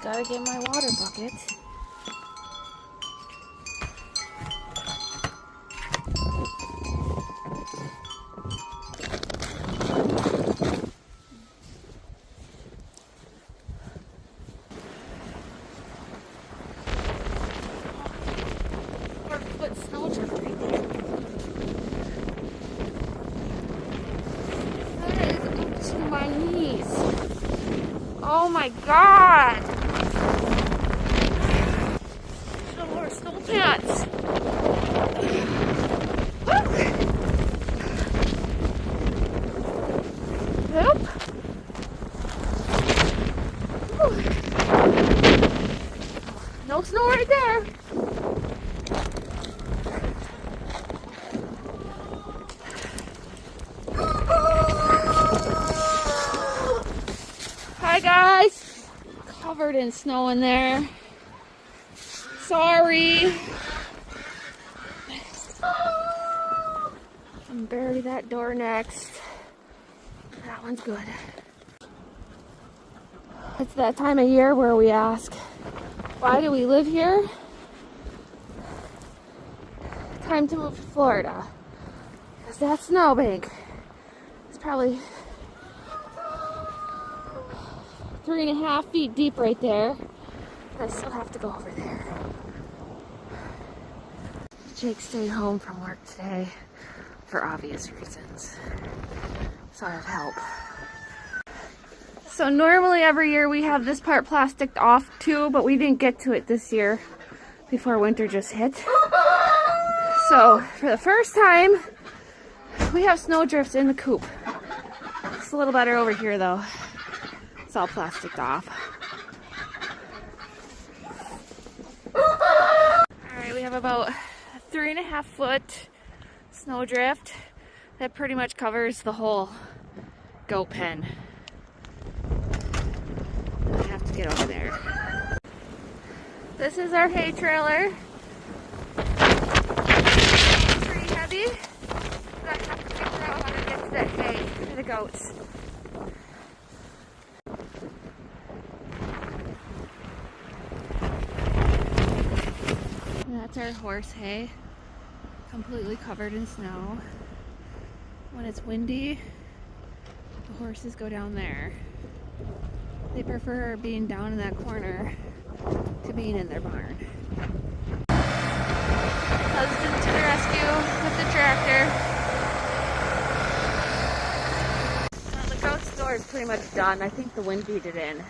Gotta get my water bucket. Foot snow drift right there. That is up to my knees. Oh my god! No more snow pants. Nope. No snow right there. Hi guys, covered in snow in there. Sorry. I'm bury that door next. That one's good. It's that time of year where we ask, why do we live here? Time to move to Florida. Because that snowbank is probably 3.5 feet deep right there. I still have to go over there. Jake stayed home from work today for obvious reasons. So I have help. So normally every year we have this part plasticed off too, but we didn't get to it this year before winter just hit. So for the first time, we have snow drifts in the coop. It's a little better over here though. It's all plasticed off. Alright, we have about 3.5 foot snow drift that pretty much covers the whole goat pen. I have to get over there. This is our hay trailer. Pretty heavy. I have to figure out how to get to that hay for the goats. And that's our horse hay, completely covered in snow. When it's windy, the horses go down there. They prefer being down in that corner to being in their barn. Husband to the rescue with the tractor. The goat's door is pretty much done. I think the wind beat it in.